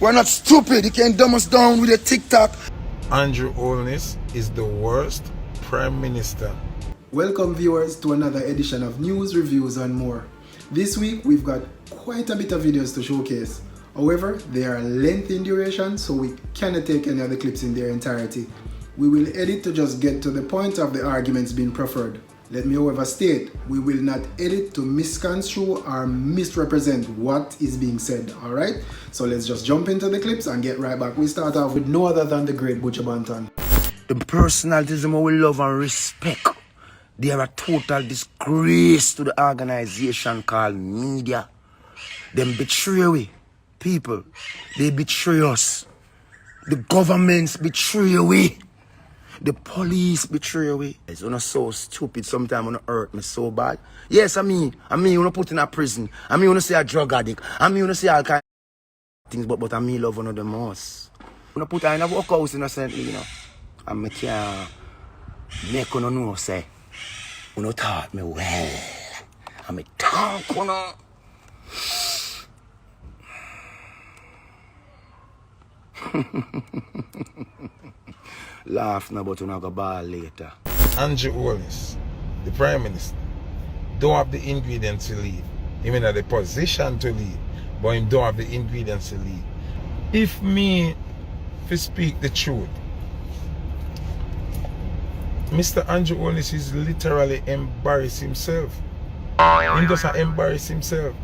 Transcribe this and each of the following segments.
We're not stupid. You can't dumb us down with a TikTok. Andrew Holness is the worst Prime Minister. Welcome viewers to another edition of News, Reviews and More. This week we've got quite a bit of videos to showcase. However, they are lengthy in duration, so we cannot take any of the clips in their entirety. We will edit to just get to the point of the arguments being preferred. Let me however state, we will not edit to misconstrue or misrepresent what is being said, alright? So let's just jump into the clips and get right back. We start off with no other than the great Buju. The personalities we love and respect, they are a total disgrace to the organization called media. Them betray we, people. They betray us. The governments betray we. The police betray we. It's not so stupid. Sometimes it hurt me so bad. Yes, I mean, you put in a prison. I mean, you say a drug addict. I mean, you say all kind of things, but I mean love one of the most. You put her in a workhouse innocently, you know. And I can't make you know, say, you taught me well. And I talk, you know. Laugh now, but you're not going to ball later. Andrew Holness, the Prime Minister, don't have the ingredients to lead. He may not the position to lead, but he don't have the ingredients to lead. If me to speak the truth, Mr. Andrew Holness is literally embarrassing himself. He doesn't embarrass himself.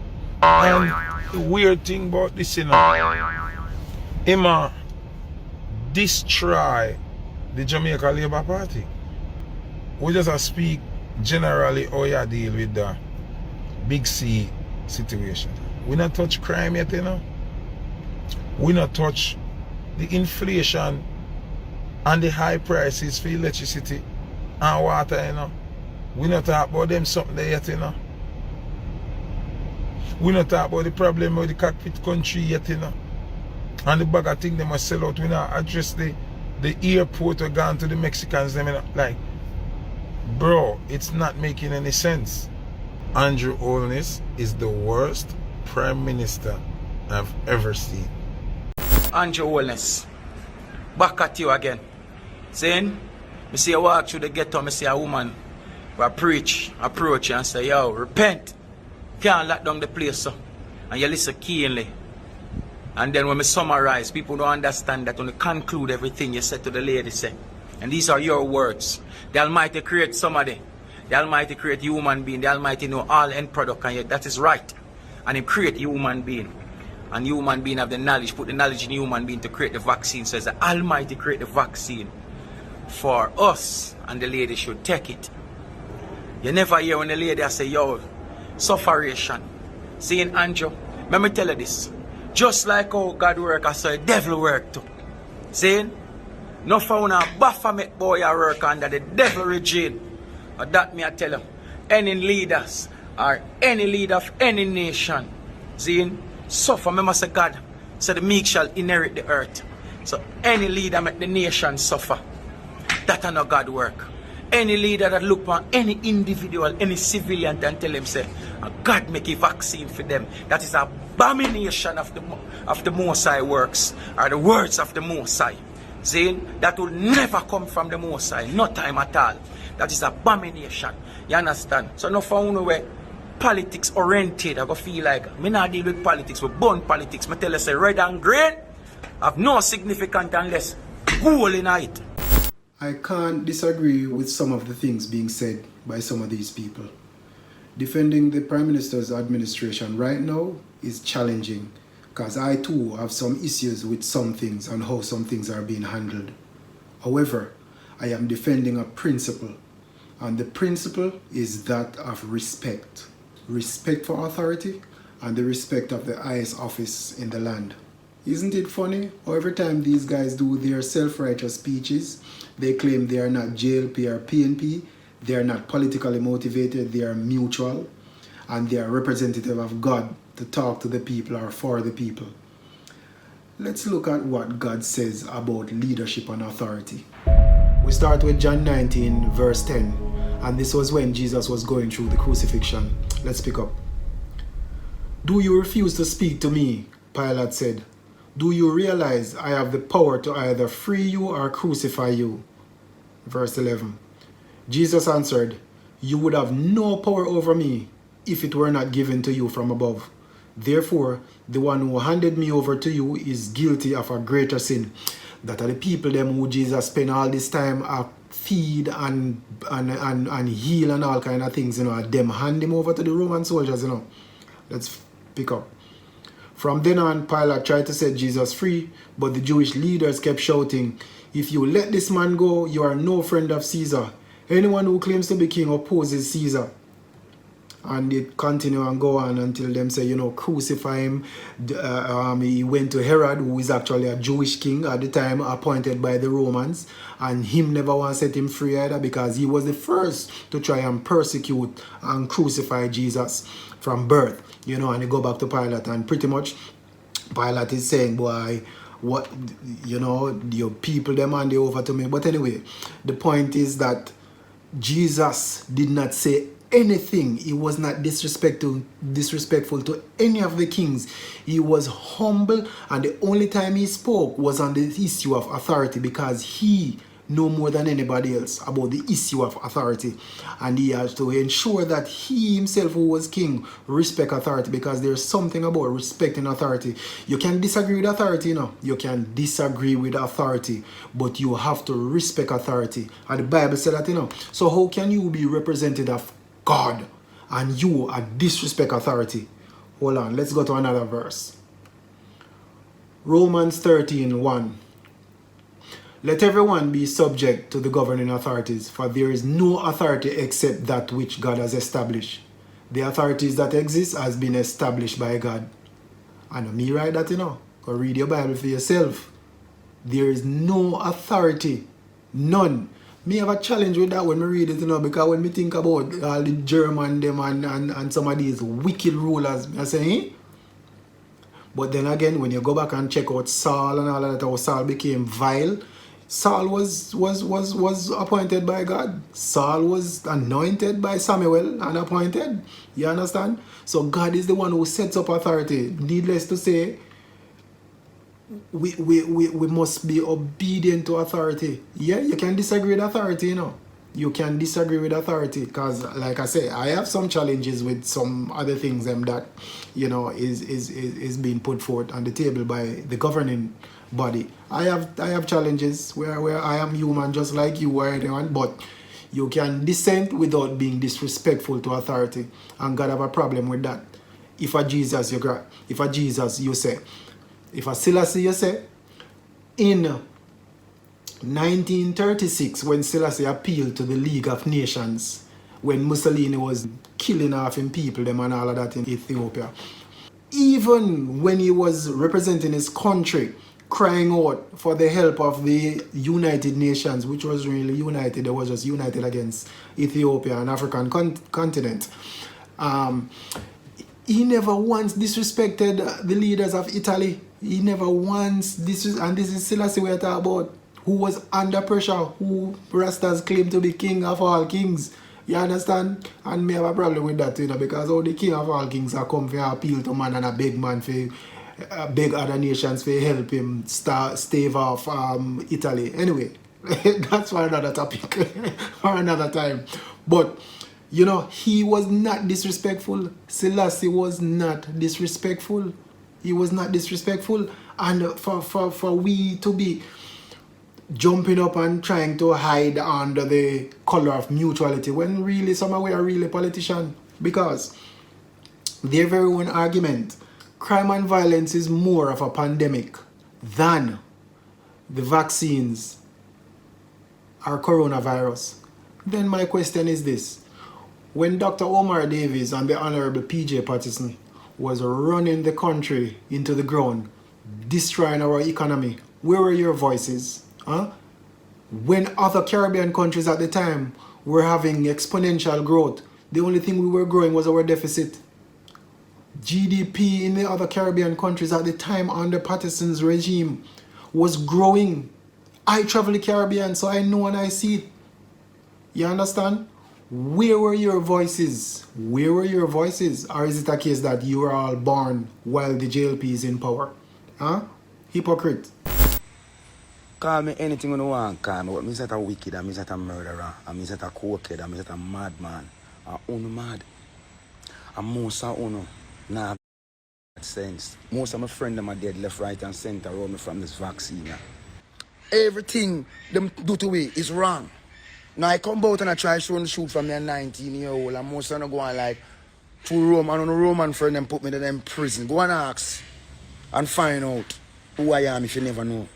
And the weird thing about this, you know, him destroy the Jamaica Labour Party. We just speak generally how you deal with the Big C situation. We not touch crime yet, you know. We not touch the inflation and the high prices for electricity and water, you know. We not talk about them something there yet, you know. We not talk about the problem with the cockpit country yet, you know. And the bag of things they must sell out. We not address the airport or gone to the Mexicans. Them, you know, like, bro, it's not making any sense. Andrew Holness is the worst Prime Minister I've ever seen. Andrew Holness, back at you again. Saying, I see you walk through the ghetto, I see a woman who preach, approach you and say, yo, repent. Can't lock down the place, so. And you listen keenly. And then when we summarize, people don't understand that when you conclude everything you said to the lady, say, and these are your words. The Almighty create somebody. The Almighty create human being. The Almighty know all end product, and yet that is right. And He create human being. And human being have the knowledge, put the knowledge in human being to create the vaccine. So the Almighty create the vaccine for us, and the lady should take it. You never hear when the lady say, yo, sufferation. Saying, Andrew, let me tell you this. Just like how God work, I saw the devil work too. Saying, no found a Baphomet boy a work under the devil regime. But that me I tell you, any leaders or any leader of any nation, saying, suffer. Remember say God, so the meek shall inherit the earth. So any leader make the nation suffer. That are not God work. Any leader that look on any individual, any civilian and tell him say, God make a vaccine for them. That is abomination of the Most High works, or the words of the Most High. Saying that will never come from the Most High, no time at all. That is abomination. You understand? So no found where politics oriented, I go feel like me not deal with politics, we burn politics. Me tell you say red and green have no significance unless goal in it. I can't disagree with some of the things being said by some of these people. Defending the Prime Minister's administration right now is challenging because I too have some issues with some things and how some things are being handled. However, I am defending a principle, and the principle is that of respect. Respect for authority and the respect of the highest office in the land. Isn't it funny how every time these guys do their self-righteous speeches, they claim they are not JLP or PNP, they are not politically motivated, they are mutual, and they are representative of God to talk to the people or for the people. Let's look at what God says about leadership and authority. We start with John 19 verse 10, and this was when Jesus was going through the crucifixion. Let's pick up. "Do you refuse to speak to me?" Pilate said. Do you realize I have the power to either free you or crucify you? Verse 11. Jesus answered, you would have no power over me if it were not given to you from above. Therefore, the one who handed me over to you is guilty of a greater sin. That are the people them who Jesus spent all this time feed and heal and all kind of things, you know, and them hand him over to the Roman soldiers, you know. Let's pick up. From then on, Pilate tried to set Jesus free, but the Jewish leaders kept shouting, if you let this man go, you are no friend of Caesar. Anyone who claims to be king opposes Caesar. And they continue and go on until them say, you know, crucify him. He went to Herod, who is actually a Jewish king at the time, appointed by the Romans. And him never want to set him free either, because he was the first to try and persecute and crucify Jesus from birth. You know, and they go back to Pilate, and pretty much Pilate is saying, boy, what, you know, your people, them hand it over to me. But anyway, the point is that Jesus did not say anything. He was not disrespectful to any of the kings. He was humble, and the only time he spoke was on the issue of authority, because he know more than anybody else about the issue of authority, and he has to ensure that he himself, who was king, respect authority, because there's something about respecting authority. You can disagree with authority, you know. You can disagree with authority, but you have to respect authority, and the Bible said that, you know. So how can you be representative of God and you disrespect authority? Hold on, let's go to another verse. Romans 13:1. Let everyone be subject to the governing authorities, for there is no authority except that which God has established. The authorities that exist has been established by God. And me write that, you know. Go read your Bible for yourself. There is no authority. None. Me have a challenge with that when I read it, you know, because when me think about all the German them and some of these wicked rulers, I say, eh? But then again, when you go back and check out Saul and all of that, how Saul became vile, Saul was appointed by God. Saul was anointed by Samuel and appointed. You understand? So God is the one who sets up authority. Needless to say, we must be obedient to authority. Yeah, you can disagree with authority, you know. You can disagree with authority, because like I say, I have some challenges with some other things that, you know, is being put forth on the table by the governing body. I have challenges where I am human just like you or anyone, but you can dissent without being disrespectful to authority, and God have a problem with that. If a Jesus you say, if a Selassie you say, in 1936, when Selassie appealed to the League of Nations, when Mussolini was killing off in people, them and all of that in Ethiopia, even when he was representing his country, crying out for the help of the United Nations, which was really united, it was just united against Ethiopia and African continent, he never once disrespected the leaders of Italy. He never once and this is Selassie we're talking about, who was under pressure, who Rastas claim to be king of all kings. You understand? And me have a problem with that, you know, because all the king of all kings are come for appeal to man and a big man for beg other nations for help him stave off Italy. Anyway, that's for another topic for another time. But you know, he was not disrespectful. Selassie was not disrespectful. He was not disrespectful. And for we to be jumping up and trying to hide under the color of mutuality, when really some of we are really politicians, because their very own argument, crime and violence is more of a pandemic than the vaccines or coronavirus. Then my question is this: when Dr. Omar Davies and the Honorable PJ Patterson was running the country into the ground, destroying our economy, where were your voices? Huh? When other Caribbean countries at the time were having exponential growth, the only thing we were growing was our deficit. GDP in the other Caribbean countries at the time under Patterson's regime was growing. I travel the Caribbean, so I know and I see it. You understand? Where were your voices? Where were your voices? Or is it a case that you were all born while the JLP is in power? Huh? Hypocrite. Call me anything you want, call me. What means that a wicked, I means that a murderer, I means that a cokehead, I means that a madman. I uno mad. And most of uno nah sense. Most of my friends them are dead left, right and center around me from this vaccine. Everything them do to me is wrong. Now I come out and I try showing the shoot from me 19-year-old and most of them go on like to Rome and on a Roman friend them put me in them prison. Go and ask and find out who I am if you never know.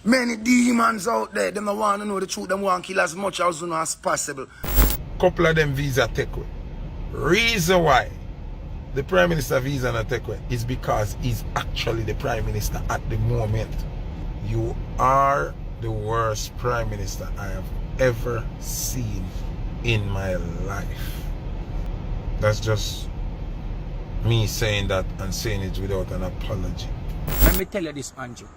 Many demons out there, them don't want to know the truth, them want to kill as much as you know as possible. Couple of them visa take away. Reason why the Prime Minister visa not take away is because he's actually the Prime Minister at the moment. You are the worst Prime Minister I have ever seen in my life. That's just me saying that and saying it without an apology. Let me tell you this, Andrew.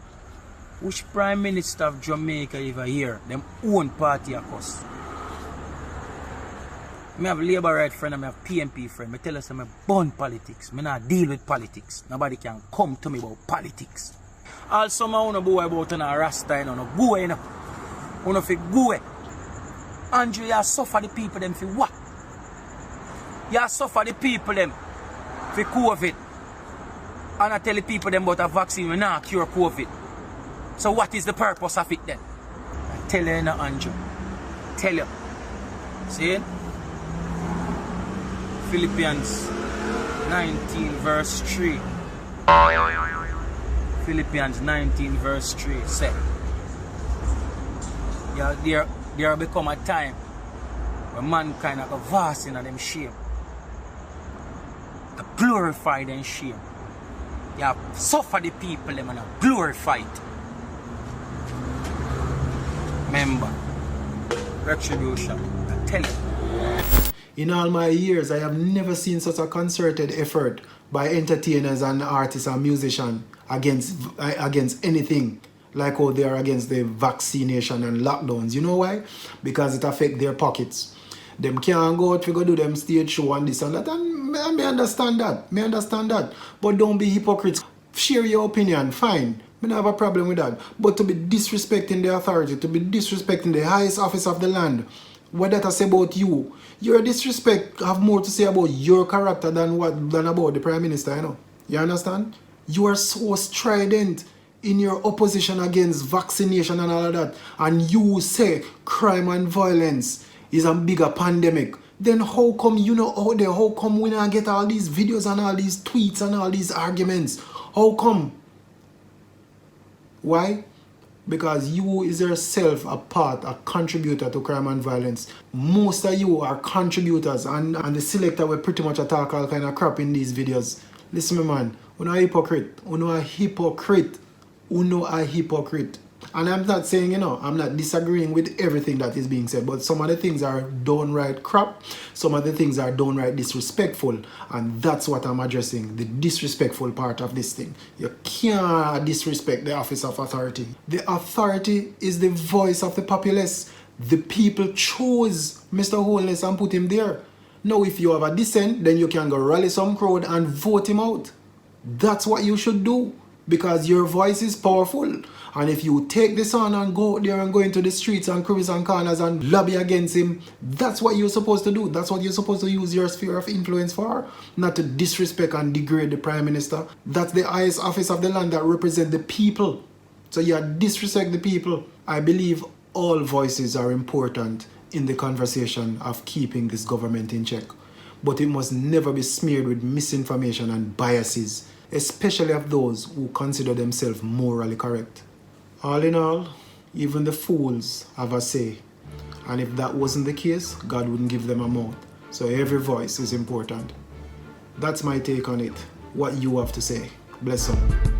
Which Prime Minister of Jamaica ever here, them own party of us? I have Labour right friend and I have PNP friend. I tell you some born politics. I not deal with politics. Nobody can come to me about politics. Also, I want to go about a Rasta, you know, go, you know. I want to go. Andrew, you suffer the people them for what? You suffer the people them for COVID. And I tell the people them about a vaccine will not cure COVID. So what is the purpose of it then? I tell you now, Andrew. Tell you. See? Philippians 19 verse 3. Philippians 19 verse 3 say, there will become a time when mankind are vast in them shame. To glorify them shame. You have suffer the people them and glorify it. Remember, retribution. I tell you. In all my years, I have never seen such a concerted effort by entertainers and artists and musicians against anything like how they are against the vaccination and lockdowns. You know why? Because it affects their pockets. Them can't go out to go do them stage show and this and that. And me understand that. Me understand that. But don't be hypocrites. Share your opinion, fine. I don't have a problem with that. But to be disrespecting the authority, to be disrespecting the highest office of the land, what that say about you? Your disrespect have more to say about your character than about the Prime Minister, you know. You understand? You are so strident in your opposition against vaccination and all of that. And you say crime and violence is a bigger pandemic. Then how come you know out there? How come we not get all these videos and all these tweets and all these arguments? How come? Why? Because you is yourself a contributor to crime and violence. Most of you are contributors and the selector will pretty much attack all kind of crap in these videos. Listen me man, you're a hypocrite. You're a hypocrite. You're a hypocrite. And I'm not saying, you know, I'm not disagreeing with everything that is being said, but some of the things are downright crap, some of the things are downright disrespectful, and that's what I'm addressing, the disrespectful part of this thing. You can't disrespect the office of authority. The authority is the voice of the populace. The people chose Mr. Holness and put him there. Now, if you have a dissent, then you can go rally some crowd and vote him out. That's what you should do, because your voice is powerful. And if you take this on and go out there and go into the streets and crevices and corners and lobby against him, that's what you're supposed to do. That's what you're supposed to use your sphere of influence for. Not to disrespect and degrade the Prime Minister. That's the highest office of the land that represents the people. So you disrespect the people. I believe all voices are important in the conversation of keeping this government in check. But it must never be smeared with misinformation and biases, especially of those who consider themselves morally correct. All in all, even the fools have a say. And if that wasn't the case, God wouldn't give them a mouth. So every voice is important. That's my take on it. What you have to say. Bless them.